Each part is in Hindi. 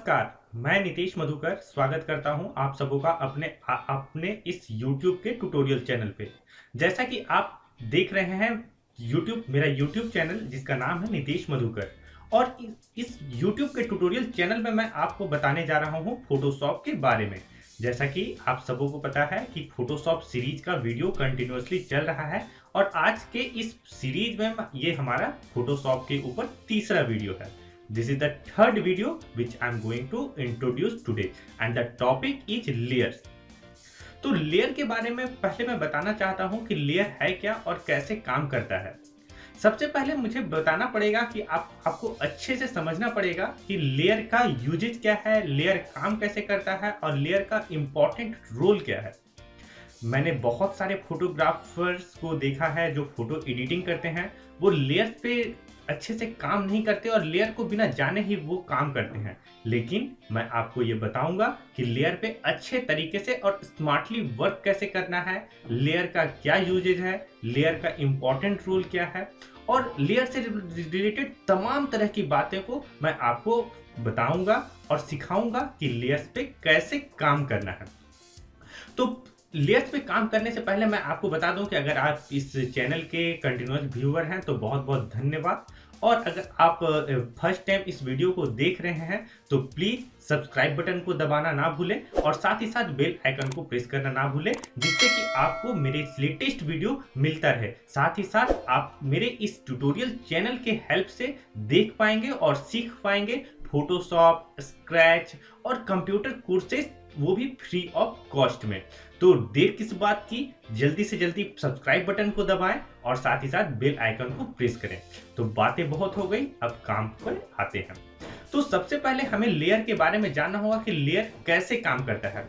नमस्कार, मैं नीतीश मधुकर स्वागत करता हूं आप सबों का अपने इस YouTube के ट्यूटोरियल चैनल पे। जैसा कि आप देख रहे हैं मेरा YouTube चैनल जिसका नाम है नीतीश मधुकर। और इस YouTube के ट्यूटोरियल चैनल में मैं आपको बताने जा रहा हूं फोटोशॉप के बारे में। जैसा कि आप सबों को पता है कि फोटोशॉप सीरीज का वीडियो कंटिन्यूअसली चल रहा है और आज के इस सीरीज में ये हमारा फोटोशॉप के ऊपर तीसरा वीडियो है। This is the third video which I am going to introduce today and the topic is layers। तो लेयर के बारे में पहले मैं बताना चाहता हूं कि लेयर है क्या और कैसे काम करता है। सबसे पहले मुझे बताना पड़ेगा कि आपको अच्छे से समझना पड़ेगा कि लेयर का यूजेज क्या है, लेयर काम कैसे करता है और लेयर का इंपॉर्टेंट रोल क्या है। मैंने बहुत सारे फोटोग्राफर्स को देखा है जो फोटो एडिटिंग करते हैं, वो लेयर पे अच्छे से काम नहीं करते और लेयर को बिना जाने ही वो काम करते हैं। लेकिन मैं आपको ये बताऊंगा कि लेयर पे अच्छे तरीके से और स्मार्टली वर्क कैसे करना है, लेयर का क्या यूजेज है, लेयर का इंपॉर्टेंट रोल क्या है और लेयर से रिलेटेड तमाम तरह की बातें को मैं आपको बताऊंगा और सिखाऊंगा कि लेयर्स पे कैसे काम करना है। तो लेयर्स पे काम करने से पहले मैं आपको बता दूं कि अगर आप इस चैनल के कंटिन्यूअस व्यूअर हैं तो बहुत बहुत धन्यवाद। और अगर आप फर्स्ट टाइम इस वीडियो को देख रहे हैं तो प्लीज सब्सक्राइब बटन को दबाना ना भूलें और साथ ही साथ बेल आइकन को प्रेस करना ना भूलें, जिससे कि आपको मेरे लेटेस्ट वीडियो मिलता रहे। साथ ही साथ आप मेरे इस ट्यूटोरियल चैनल के हेल्प से देख पाएंगे और सीख पाएंगे फोटोशॉप, स्क्रैच और कंप्यूटर कोर्सेज, वो भी फ्री ऑफ कॉस्ट में। तो देर किस बात की, जल्दी से जल्दी सब्सक्राइब बटन को दबाएं और साथ ही साथ बेल आइकन को प्रेस करें। तो बातें बहुत हो गई, अब काम पर आते हैं। तो सबसे पहले हमें लेयर के बारे में जानना होगा कि लेयर कैसे काम करता है।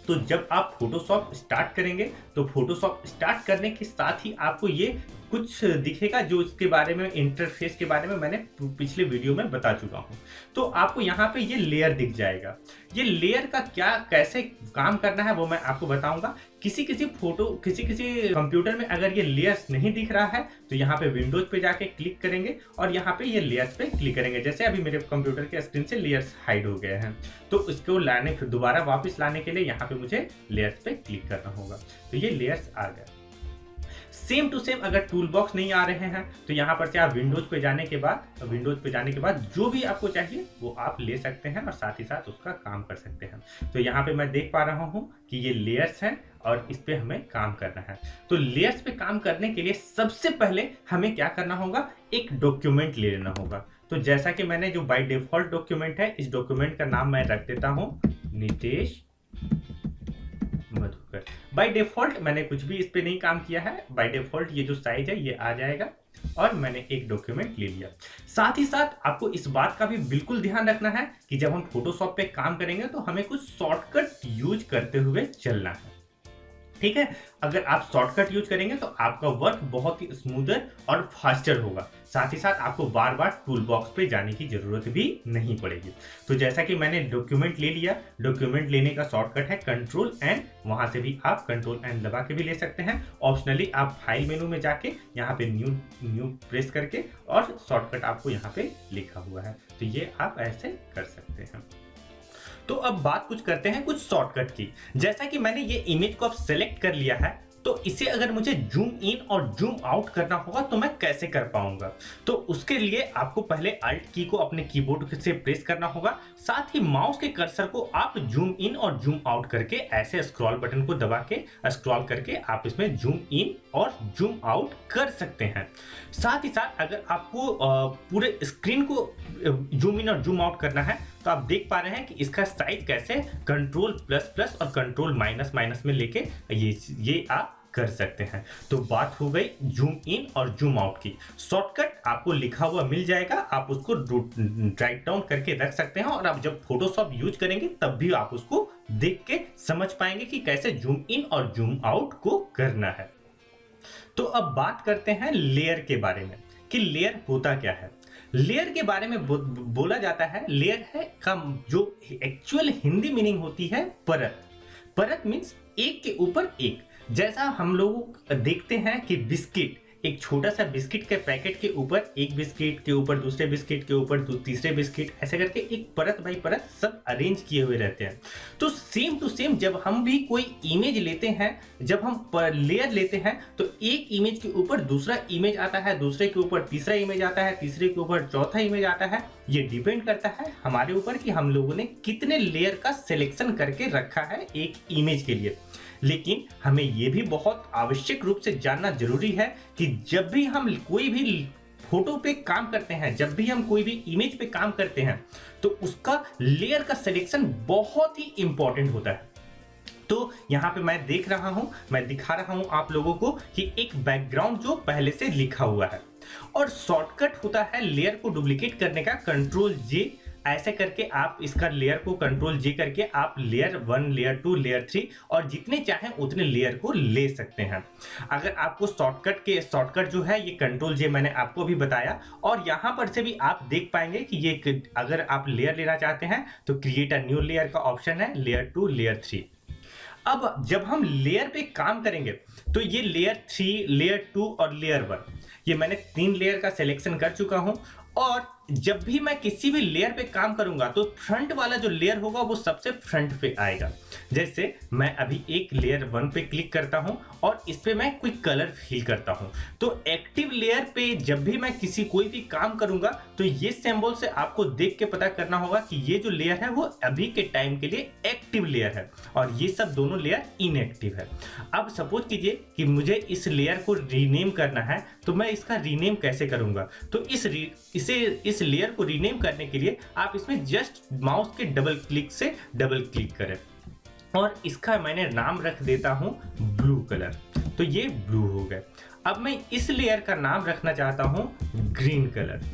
तो जब आप फोटोशॉप स्टार्ट करेंगे तो फोटोशॉप स्टार्ट करने के साथ ही आपको ये कुछ दिखेगा, जो इसके बारे में इंटरफेस के बारे में मैंने पिछले वीडियो में बता चुका हूं। तो आपको यहाँ पे ये लेयर दिख जाएगा। ये लेयर का क्या कैसे काम करना है वो मैं आपको बताऊंगा। किसी कंप्यूटर में अगर ये लेयर्स नहीं दिख रहा है तो यहाँ पे विंडोज पे जाके क्लिक करेंगे और यहाँ पे ये लेयर्स पे क्लिक करेंगे। जैसे अभी मेरे कंप्यूटर के स्क्रीन से लेयर्स हाइड हो गए हैं, तो इसको लाने फिर दोबारा वापस लाने के लिए यहाँ पे मुझे लेयर्स पे क्लिक करना होगा। तो ये लेयर्स आ गए। सेम टू सेम अगर टूल बॉक्स नहीं आ रहे हैं तो यहाँ पर से आप विंडोज पे जाने के बाद जो भी आपको चाहिए वो आप ले सकते हैं और साथ ही साथ उसका काम कर सकते हैं। तो यहाँ पे मैं देख पा रहा हूँ कि ये लेयर्स हैं और इस पे हमें काम करना है। तो लेयर्स पे काम करने के लिए सबसे पहले हमें क्या करना होगा, एक डॉक्यूमेंट ले लेना होगा। तो जैसा कि मैंने जो बाय डिफॉल्ट डॉक्यूमेंट है, इस डॉक्यूमेंट का नाम मैं रख देता हूँ नीतीश मधुकर। बाय डिफॉल्ट मैंने कुछ भी इस पे नहीं काम किया है, बाय डिफॉल्ट ये जो साइज है ये आ जाएगा और मैंने एक डॉक्यूमेंट ले लिया। साथ ही साथ आपको इस बात का भी बिल्कुल ध्यान रखना है कि जब हम फोटोशॉप पे काम करेंगे तो हमें कुछ शॉर्टकट यूज करते हुए चलना है। ठीक है, अगर आप शॉर्टकट यूज करेंगे तो आपका वर्क बहुत ही स्मूथर और फास्टर होगा। साथ ही साथ आपको बार बार टूल बॉक्स पे जाने की जरूरत भी नहीं पड़ेगी। तो जैसा कि मैंने डॉक्यूमेंट ले लिया, डॉक्यूमेंट लेने का शॉर्टकट है कंट्रोल एन, वहां से भी आप कंट्रोल एन दबा के भी ले सकते हैं। ऑप्शनली आप फाइल मेनू में जाके यहाँ पे न्यू प्रेस करके और शॉर्टकट आपको यहाँ पे लिखा हुआ है, तो ये आप ऐसे कर सकते हैं। तो अब बात कुछ करते हैं कुछ शॉर्टकट की। जैसा कि मैंने ये इमेज को अब सेलेक्ट कर लिया है, तो इसे अगर मुझे जूम इन और जूम आउट करना होगा तो मैं कैसे कर पाऊंगा। तो उसके लिए आपको पहले अल्ट की को अपने कीबोर्ड से प्रेस करना होगा। साथ ही माउस के कर्सर को आप जूम इन और जूम आउट करके ऐसे स्क्रॉल बटन को दबा के स्क्रॉल करके आप इसमें जूम इन और जूम आउट कर सकते हैं। साथ ही साथ अगर आपको पूरे स्क्रीन को जूम इन और जूम आउट करना है तो आप देख पा रहे हैं कि इसका साइज कैसे कंट्रोल प्लस प्लस और कंट्रोल माइनस माइनस में लेके ये आप कर सकते हैं। तो बात हो गई जूम इन और जूम आउट की। शॉर्टकट आपको लिखा हुआ मिल जाएगा, आप उसको राइट डाउन करके रख सकते हैं और आप जब फोटोशॉप यूज करेंगे तब भी आप उसको देख के समझ पाएंगे कि कैसे जूम इन और जूम आउट को करना है। तो अब बात करते हैं लेयर के बारे में कि लेयर होता क्या है। लेयर के बारे में बोला जाता है, लेयर है का जो एक्चुअल हिंदी मीनिंग होती है परत। परत मीन्स एक के ऊपर एक। जैसा हम लोग देखते हैं कि बिस्किट एक छोटा सा बिस्किट के पैकेट के ऊपर एक बिस्किट के ऊपर दूसरे बिस्किट के ऊपर तीसरे बिस्किट, ऐसे करके एक परत बाई परत सब अरेंज किए हुए रहते हैं। तो सेम टू सेम जब हम भी कोई इमेज लेते हैं, जब हम लेयर लेते हैं, तो एक इमेज के ऊपर दूसरा इमेज आता है, दूसरे के ऊपर तीसरा इमेज आता है, तीसरे के ऊपर चौथा इमेज आता है। ये डिपेंड करता है हमारे ऊपर कि हम लोगों ने कितने लेयर का सिलेक्शन करके रखा है एक इमेज के लिए। लेकिन हमें यह भी बहुत आवश्यक रूप से जानना जरूरी है कि जब भी हम कोई भी फोटो पे काम करते हैं, जब भी हम कोई भी इमेज पे काम करते हैं, तो उसका लेयर का सिलेक्शन बहुत ही इंपॉर्टेंट होता है। तो यहाँ पे मैं देख रहा हूं, मैं दिखा रहा हूं आप लोगों को कि एक बैकग्राउंड जो पहले से लिखा हुआ है, और शॉर्टकट होता है लेयर को डुप्लीकेट करने का कंट्रोल जे। ऐसे करके आप इसका लेयर को कंट्रोल जे करके आप लेयर 1, लेयर 2, लेयर 3 और जितने चाहें उतने लेयर को ले सकते हैं। अगर आपको शॉर्टकट जो है ये कंट्रोल जे मैंने आपको भी बताया, और यहाँ पर से भी आप देख पाएंगे कि ये अगर आप लेयर लेना चाहते हैं तो क्रिएट अ न्यू लेयर का ऑप्शन है, लेयर 2, लेयर 3। अब जब हम लेयर पे काम करेंगे तो ये लेयर 3, लेयर 2 और लेयर 1, ये मैंने 3 लेयर का सिलेक्शन कर चुका हूं। और जब भी मैं किसी भी लेयर पे काम करूंगा तो फ्रंट वाला जो लेयर होगा वो सबसे फ्रंट पे आएगा। जैसे मैं अभी एक लेयर 1 पे क्लिक करता हूं और इस पे मैं कोई कलर फिल करता हूं, तो एक्टिव लेयर पे जब भी मैं कोई भी काम करूंगा तो ये सिंबल से आपको देख के पता करना होगा कि ये जो लेयर है वो अभी के टाइम के लिए एक्टिव लेयर है और ये सब दोनों लेयर इनएक्टिव है। अब सपोज कीजिए कि मुझे इस लेयर को रीनेम करना है, तो मैं इसका रीनेम कैसे करूंगा? तो इस लेयर को रीनेम करने के लिए आप इसमें जस्ट माउस के डबल क्लिक से डबल क्लिक करें और इसका मैंने नाम रख देता हूं ब्लू कलर। तो ये ब्लू हो गया। अब मैं इस लेयर का नाम रखना चाहता हूं ग्रीन कलर,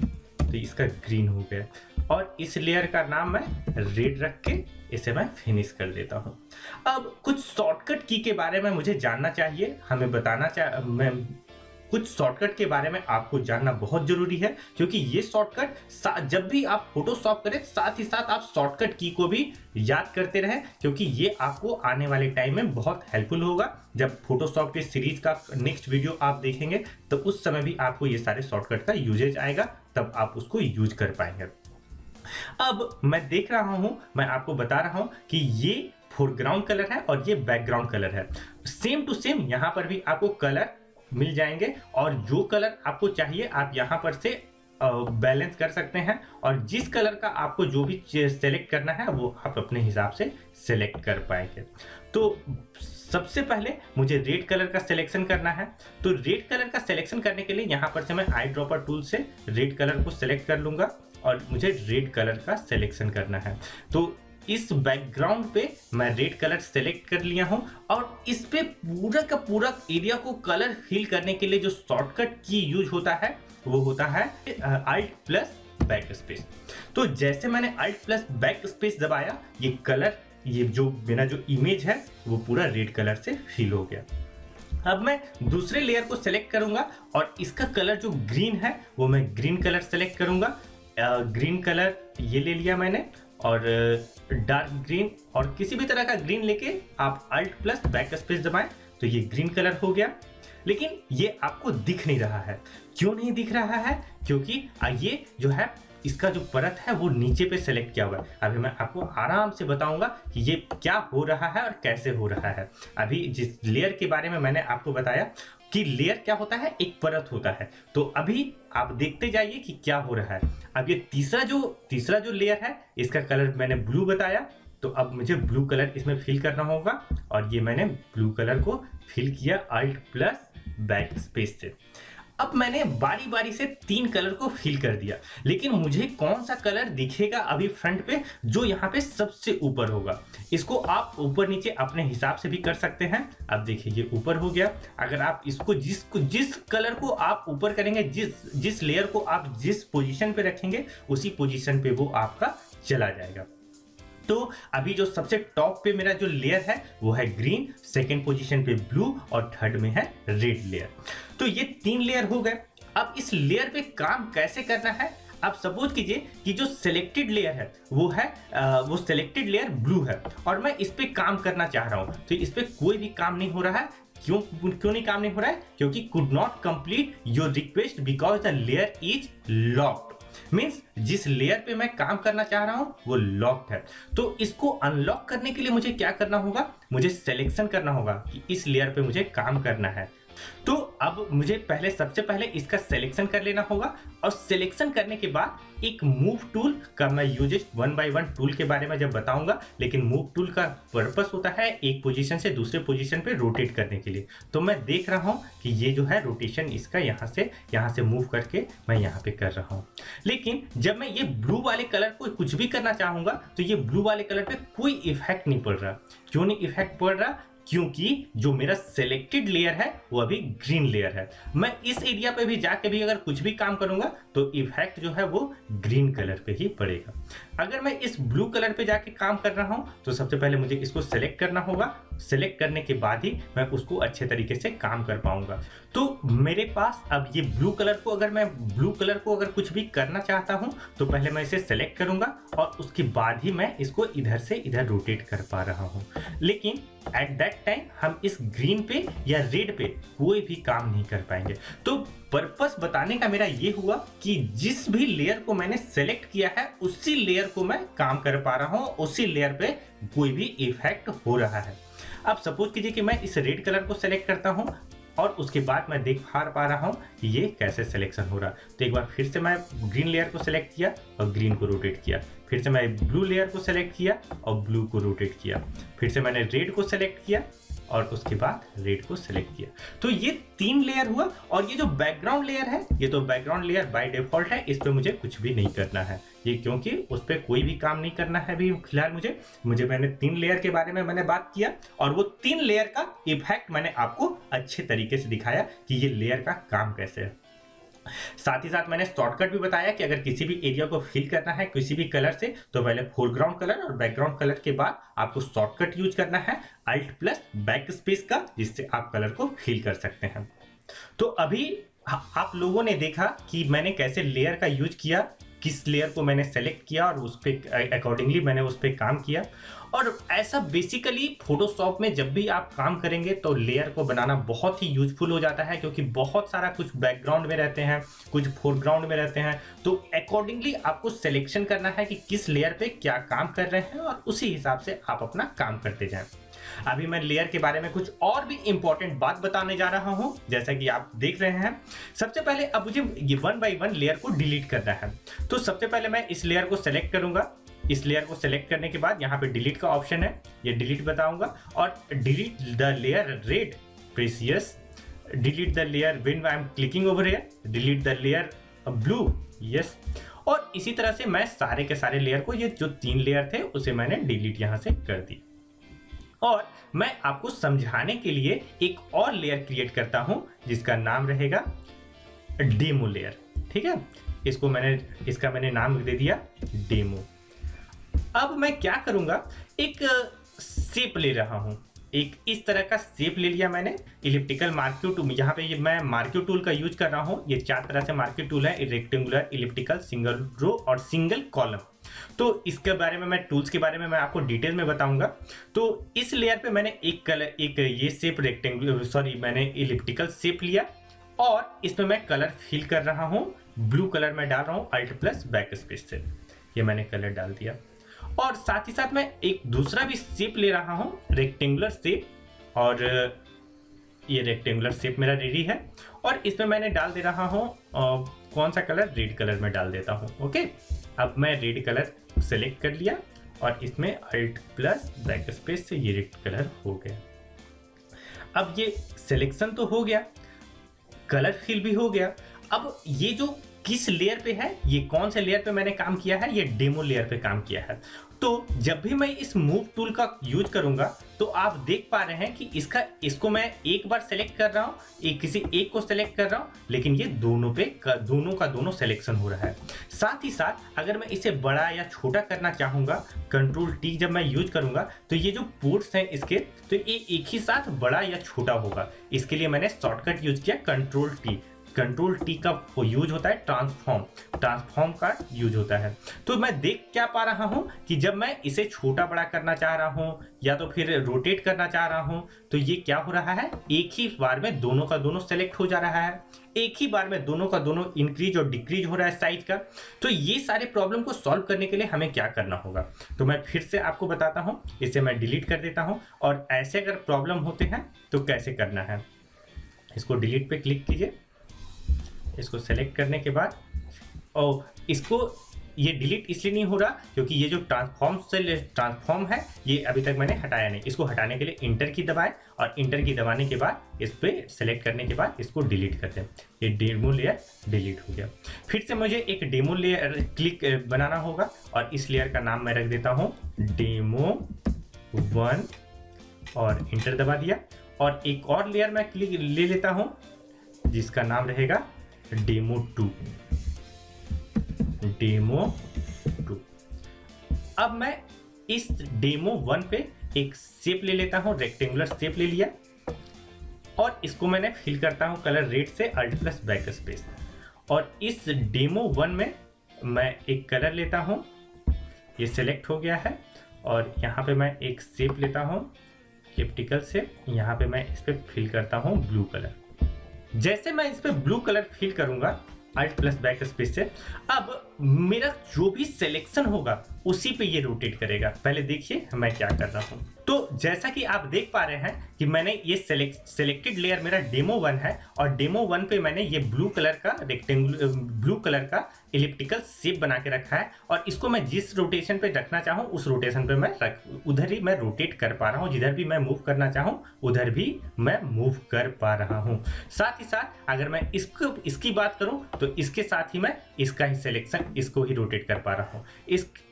तो इसका ग्रीन हो गया। और इस लेयर का नाम मैं रेड रख के इसे मैं फिनिश कर देता हूं। अब कुछ शॉर्टकट की के बारे में मुझे जानना चाहिए, हमें बताना कुछ शॉर्टकट के बारे में आपको जानना बहुत जरूरी है, क्योंकि ये शॉर्टकट जब भी आप फोटोशॉप करें साथ ही साथ आप शॉर्टकट की को भी याद करते रहें, क्योंकि ये आपको आने वाले टाइम में बहुत हेल्पफुल होगा। जब फोटोशॉप के सीरीज का नेक्स्ट वीडियो आप देखेंगे तो उस समय भी आपको ये सारे शॉर्टकट का यूजेज आएगा, तब आप उसको यूज कर पाएंगे। अब मैं देख रहा हूं, मैं आपको बता रहा हूं कि ये फोरग्राउंड कलर है और ये बैकग्राउंड कलर है। सेम टू सेम यहां पर भी आपको कलर मिल जाएंगे और जो कलर आपको चाहिए आप यहां पर से बैलेंस कर सकते हैं, और जिस कलर का आपको जो भी सेलेक्ट करना है वो आप अपने हिसाब से सेलेक्ट कर पाएंगे। तो सबसे पहले मुझे रेड कलर का सिलेक्शन करना है। तो रेड कलर का सिलेक्शन करने के लिए यहां पर से मैं आई ड्रॉपर टूल से रेड कलर को सिलेक्ट कर लूंगा और मुझे रेड कलर का सिलेक्शन करना है। तो इस बैकग्राउंड पे मैं रेड कलर सेलेक्ट कर लिया हूं और इस पे पूरा का पूरा एरिया को कलर फिल करने के लिए जो शॉर्टकट की यूज होता है वो होता है Alt प्लस बैक स्पेस। तो जैसे मैंने Alt प्लस बैक स्पेस दबाया, ये कलर, ये जो मेरा जो इमेज है वो पूरा रेड कलर से फिल हो गया। अब मैं दूसरे लेयर को सेलेक्ट करूंगा और इसका कलर जो ग्रीन है वो मैं ग्रीन कलर सेलेक्ट करूंगा। ग्रीन कलर ये ले लिया मैंने, और डार्क ग्रीन और किसी भी तरह का ग्रीन लेके आप Alt प्लस बैक स्पेस दबाएं तो ये ग्रीन कलर हो गया। लेकिन ये आपको दिख नहीं रहा है। क्यों नहीं दिख रहा है? क्योंकि ये जो है इसका जो परत है वो नीचे पे सेलेक्ट किया हुआ है। अभी मैं आपको आराम से बताऊंगा कि ये क्या हो रहा है और कैसे हो रहा है। अभी जिस लेयर के बारे में मैंने आपको बताया कि लेयर क्या होता है, एक परत होता है, तो अभी आप देखते जाइए कि क्या हो रहा है। अब ये तीसरा जो लेयर है इसका कलर मैंने ब्लू बताया, तो अब मुझे ब्लू कलर इसमें फिल करना होगा और ये मैंने ब्लू कलर को फिल किया Alt प्लस बैक स्पेस से। अब मैंने बारी बारी से 3 कलर को फिल कर दिया, लेकिन मुझे कौन सा कलर दिखेगा अभी फ्रंट पे? जो यहाँ पे सबसे ऊपर होगा। इसको आप ऊपर नीचे अपने हिसाब से भी कर सकते हैं। अब देखिए ये ऊपर हो गया। अगर आप इसको जिस कलर को आप ऊपर करेंगे, जिस लेयर को आप जिस पोजीशन पे रखेंगे उसी पोजीशन पे वो आपका चला जाएगा। तो अभी जो सबसे टॉप पे मेरा जो लेयर है वो है ग्रीन, सेकंड पोजीशन पे ब्लू और थर्ड में है रेड लेयर। तो ये 3 लेयर हो गए। अब इस लेयर पे काम कैसे करना है? अब सपोज कीजिए कि जो सिलेक्टेड लेयर है वो सिलेक्टेड लेयर ब्लू है और मैं इस पे काम करना चाह रहा हूं, तो इस पे कोई भी काम नहीं हो रहा है। क्यों क्यों नहीं काम नहीं हो रहा है? क्योंकि could not complete your request because the layer is locked. Means जिस लेयर पे मैं काम करना चाह रहा हूं वो लॉक्ड है। तो इसको अनलॉक करने के लिए मुझे क्या करना होगा? मुझे सिलेक्शन करना होगा कि इस लेयर पे मुझे काम करना है। तो अब मुझे सबसे पहले इसका सिलेक्शन कर लेना होगा, और सिलेक्शन करने के बाद एक मूव टूल का मैं यूजेस 1 बाय 1 टूल के बारे में जब बताऊंगा, लेकिन मूव टूल का पर्पस होता है एक पोजीशन से दूसरे पोजीशन पे रोटेट करने के लिए। तो मैं देख रहा हूं कि ये जो है रोटेशन इसका यहां से मूव करके मैं यहां पे कर रहा हूं। लेकिन जब मैं ये ब्लू वाले कलर को कुछ भी करना चाहूंगा तो ये ब्लू वाले कलर पे कोई इफेक्ट नहीं पड़ रहा। क्यों नहीं इफेक्ट पड़ रहा? क्योंकि जो मेरा सिलेक्टेड लेयर है वो अभी ग्रीन लेयर है। मैं इस एरिया पे भी जाके भी अगर कुछ भी काम करूंगा तो इफेक्ट जो है वो ग्रीन कलर पे ही पड़ेगा। अगर मैं इस ब्लू कलर पे जाके काम कर रहा हूं तो सबसे पहले मुझे इसको सेलेक्ट करना होगा। सेलेक्ट करने के बाद ही मैं उसको अच्छे तरीके से काम कर पाऊंगा। तो मेरे पास अब ये ब्लू कलर को अगर कुछ भी करना चाहता हूं तो पहले मैं इसे सेलेक्ट करूंगा और उसके बाद ही मैं इसको इधर से इधर रोटेट कर पा रहा हूं। लेकिन एट दैट टाइम हम इस ग्रीन पे या रेड पे कोई भी काम नहीं कर पाएंगे। तो पर्पस बताने का मेरा ये हुआ कि जिस भी लेयर को मैंने सेलेक्ट किया है उसी लेयर को मैं काम कर पा रहा हूं, उसी लेयर पे कोई भी इफेक्ट हो रहा है। अब सपोज कीजिए कि मैं इस रेड कलर को सेलेक्ट करता हूं और उसके बाद मैं देख पा रहा हूं कि ये कैसे सिलेक्शन हो रहा। तो एक बार फिर से मैं ग्रीन लेयर को सेलेक्ट किया और ग्रीन को रोटेट किया, फिर से मैं ब्लू लेयर को सेलेक्ट किया और ब्लू को रोटेट किया, फिर से मैंने रेड को सेलेक्ट किया और उसके बाद रेड को सेलेक्ट किया। तो ये 3 लेयर हुआ। और ये जो बैकग्राउंड लेयर है, ये तो बैकग्राउंड लेयर बाय डिफॉल्ट है, इस पे मुझे कुछ भी नहीं करना है, ये क्योंकि उस पर कोई भी काम नहीं करना है अभी फिलहाल। मुझे मैंने 3 लेयर के बारे में मैंने बात किया और वो 3 लेयर का इफेक्ट मैंने आपको अच्छे तरीके से दिखाया कि ये लेयर का काम कैसे है। साथ ही साथ मैंने शॉर्टकट भी बताया कि अगर किसी भी एरिया को फिल करना है किसी भी कलर से तो पहले फोरग्राउंड कलर और बैकग्राउंड कलर के बाद आपको शॉर्टकट यूज करना है अल्ट प्लस बैक स्पेस का, जिससे आप कलर को फिल कर सकते हैं। तो अभी आप लोगों ने देखा कि मैंने कैसे लेयर का यूज किया, किस लेयर को मैंने सेलेक्ट किया और उस पर अकॉर्डिंगली मैंने उस पर काम किया। और ऐसा बेसिकली फोटोशॉप में जब भी आप काम करेंगे तो लेयर को बनाना बहुत ही यूजफुल हो जाता है, क्योंकि बहुत सारा कुछ बैकग्राउंड में रहते हैं, कुछ फोरग्राउंड में रहते हैं। तो अकॉर्डिंगली आपको सिलेक्शन करना है कि किस लेयर पे क्या काम कर रहे हैं और उसी हिसाब से आप अपना काम करते जाएं। अभी मैं लेयर के बारे में कुछ और भी इंपॉर्टेंट बात बताने जा रहा हूं, जैसा कि आप देख रहे हैं। सबसे पहले अब मुझे ये 1 बाय 1 लेयर को डिलीट करना है। तो सबसे पहले मैं इस लेयर को सेलेक्ट करूंगा। इस लेयर को सेलेक्ट करने के बाद यहाँ पे डिलीट का ऑप्शन है, ये डिलीट बताऊंगा। और delete the layer red precious, delete the layer when I am clicking over here, delete the layer blue, yes. और इसी तरह से मैं सारे के सारे लेयर को, ये जो 3 लेयर थे उसे मैंने डिलीट यहाँ से कर दी। और मैं आपको समझाने के लिए एक और लेयर क्रिएट करता हूं जिसका नाम रहेगा डेमो लेयर, ठीक है। इसका मैंने नाम दे दिया डेमो। अब मैं क्या करूंगा, एक शेप ले रहा हूं, एक इस तरह का शेप ले लिया मैंने, इलिप्टिकल मार्क्यू टूल। यहाँ पे मैं मार्क्यू टूल का यूज कर रहा हूं। ये 4 तरह से मार्क्यू टूल है, रेक्टेंगुलर, इलिप्टिकल, सिंगल रो और सिंगल कॉलम। तो इसके बारे में मैं टूल्स के बारे में मैं आपको डिटेल में बताऊंगा। तो इस लेयर पे मैंने एक ये शेप मैंने इलिप्टिकल शेप लिया और इसमें मैं कलर फिल कर रहा हूं। ब्लू कलर में डाल रहा हूं अल्ट प्लस बैक स्पेस से, ये मैंने कलर डाल दिया। और साथ ही साथ मैं एक दूसरा भी शेप ले रहा हूं, रेक्टेंगुलर शेप, और ये रेक्टेंगुलर शेप मेरा रेडी है। और इसमें मैंने डाल दे रहा हूं कौन सा कलर, रेड कलर में डाल देता हूं। ओके, अब मैं रेड कलर सेलेक्ट कर लिया और इसमें अल्ट प्लस बैक स्पेस से ये रेड कलर हो गया। अब ये सिलेक्शन तो हो गया, कलर फिल भी हो गया। अब ये जो किस लेयर पे है, ये कौन से लेयर पे मैंने काम किया है, ये डेमो लेयर पे काम किया है। तो जब भी मैं इस मूव टूल का यूज करूंगा तो आप देख पा रहे हैं कि इसको मैं एक बार सेलेक्ट कर रहा हूं, किसी एक को सेलेक्ट कर रहा हूं, लेकिन ये दोनों का दोनों सिलेक्शन हो रहा है। साथ ही साथ अगर मैं इसे बड़ा या छोटा करना चाहूंगा, कंट्रोल टी जब मैं यूज करूंगा तो ये जो पोर्ट्स हैं इसके, तो ये एक ही साथ बड़ा या छोटा होगा। इसके लिए मैंने शॉर्टकट यूज किया कंट्रोल टी। कंट्रोल टी का वो यूज होता है, ट्रांसफॉर्म का यूज होता है। तो मैं देख क्या पा रहा हूं कि जब मैं इसे छोटा बड़ा करना चाह रहा हूं या तो फिर रोटेट करना चाह रहा हूं तो ये क्या हो रहा है, एक ही बार में दोनों का दोनों सेलेक्ट हो जा रहा है, एक ही बार में दोनों का दोनों इंक्रीज और डिक्रीज हो रहा है साइज का। तो ये सारे प्रॉब्लम को सॉल्व करने के लिए हमें क्या करना होगा, तो मैं फिर से आपको बताता हूं। इसे मैं डिलीट कर देता हूं और ऐसे अगर प्रॉब्लम होते हैं तो कैसे करना है। इसको डिलीट पे क्लिक कीजिए, इसको सेलेक्ट करने के बाद और इसको ये डिलीट इसलिए नहीं हो रहा क्योंकि ये जो ट्रांसफॉर्म है ये अभी तक मैंने हटाया नहीं। इसको हटाने के लिए इंटर की दबाएं और इंटर की दबाने के बाद इस पर सेलेक्ट करने के बाद इसको डिलीट कर दें। ये डेमो लेयर डिलीट हो गया। फिर से मुझे एक डेमो लेयर क्लिक बनाना होगा और इस लेयर का नाम मैं रख देता हूँ डेमो 1 और इंटर दबा दिया। और एक और लेयर मैं क्लिक ले लेता हूँ जिसका नाम रहेगा डेमो 2। अब मैं इस डेमो 1 पे एक शेप ले लेता हूं, रेक्टेंगुलर शेप ले लिया और इसको मैंने फिल करता हूं कलर रेड से अल्ट प्लस बैक स्पेस। और इस डेमो 1 में मैं एक कलर लेता हूं, ये सिलेक्ट हो गया है और यहाँ पे मैं एक शेप लेता हूं एलिप्टिकल शेप, यहाँ पे मैं इस पे फिल करता हूं ब्लू कलर। जैसे मैं इस पे ब्लू कलर फिल करूंगा अल्ट प्लस बैक स्पेस से, अब मेरा जो भी सिलेक्शन होगा उसी पे ये रोटेट करेगा। पहले देखिए मैं क्या कर रहा हूं। तो जैसा कि आप देख पा रहे हैं कि मैंने ये सिलेक्टेड लेयर मेरा डेमो 1 है और डेमो 1 पे मैंने ये ब्लू कलर का एलिप्टिकल शेप बना के रखा है और इसको मैं जिस रोटेशन पे रखना चाहूँ उस रोटेशन पे मैं उधर ही मैं रोटेट कर पा रहा हूँ। जिधर भी मैं मूव करना चाहूँ उधर भी मैं मूव कर पा रहा हूँ। साथ ही साथ अगर मैं इसकी बात करूँ तो इसके साथ ही मैं इसका ही सिलेक्शन, इसको ही रोटेट कर पा रहा हूँ।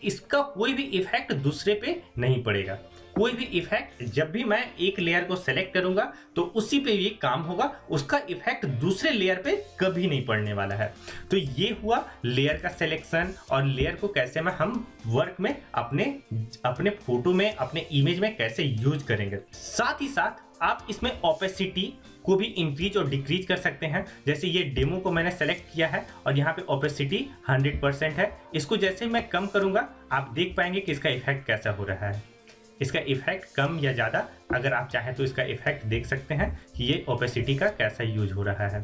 इसका कोई भी इफेक्ट दूसरे पे नहीं पड़ेगा। कोई भी इफेक्ट जब भी मैं एक लेयर को सेलेक्ट करूंगा तो उसी पे ये काम होगा, उसका इफेक्ट दूसरे लेयर पे कभी नहीं पड़ने वाला है। तो ये हुआ लेयर का सिलेक्शन और लेयर को कैसे मैं हम वर्क में अपने फोटो में, अपने इमेज में कैसे यूज करेंगे। साथ ही साथ आप इसमें ओपेसिटी को भी इंक्रीज और डिक्रीज कर सकते हैं। जैसे ये डेमो को मैंने सेलेक्ट किया है और यहाँ पे ओपेसिटी 100% है। इसको जैसे मैं कम करूंगा आप देख पाएंगे कि इसका इफेक्ट कैसा हो रहा है। इसका इफेक्ट कम या ज़्यादा अगर आप चाहें तो इसका इफेक्ट देख सकते हैं कि ये ओपेसिटी का कैसा यूज हो रहा है।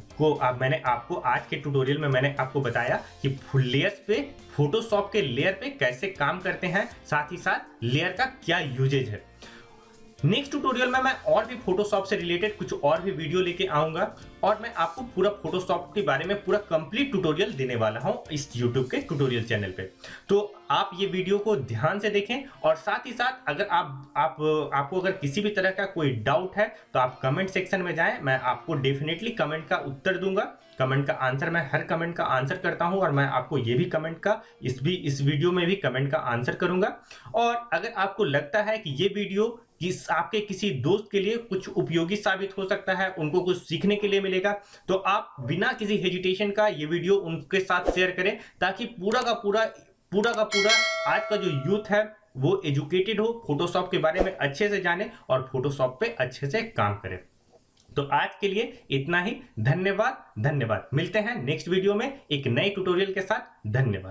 मैंने आपको आज के ट्यूटोरियल में मैंने आपको बताया कि लेयर्स पे, फोटोशॉप के लेयर पे कैसे काम करते हैं, साथ ही साथ लेयर का क्या यूजेज है। नेक्स्ट ट्यूटोरियल में मैं और भी फोटोशॉप से रिलेटेड कुछ और भी वीडियो लेके आऊंगा और मैं आपको पूरा फोटोशॉप के बारे में पूरा कंप्लीट ट्यूटोरियल देने वाला हूं इस YouTube के ट्यूटोरियल चैनल पे। तो आप ये वीडियो को ध्यान से देखें और साथ ही साथ अगर आपको अगर किसी भी तरह का कोई डाउट है तो आप कमेंट सेक्शन में जाएं, मैं आपको डेफिनेटली कमेंट का उत्तर दूंगा। कमेंट का आंसर, मैं हर कमेंट का आंसर करता हूं और मैं आपको ये भी कमेंट का इस वीडियो में भी कमेंट का आंसर करूंगा। और अगर आपको लगता है कि ये वीडियो आपके किसी दोस्त के लिए कुछ उपयोगी साबित हो सकता है, उनको कुछ सीखने के लिए मिलेगा, तो आप बिना किसी हेजिटेशन का ये वीडियो उनके साथ शेयर करें ताकि पूरा का पूरा आज का जो यूथ है वो एजुकेटेड हो, फोटोशॉप के बारे में अच्छे से जाने और फोटोशॉप पे अच्छे से काम करें। तो आज के लिए इतना ही। धन्यवाद। मिलते हैं नेक्स्ट वीडियो में एक नए ट्यूटोरियल के साथ। धन्यवाद।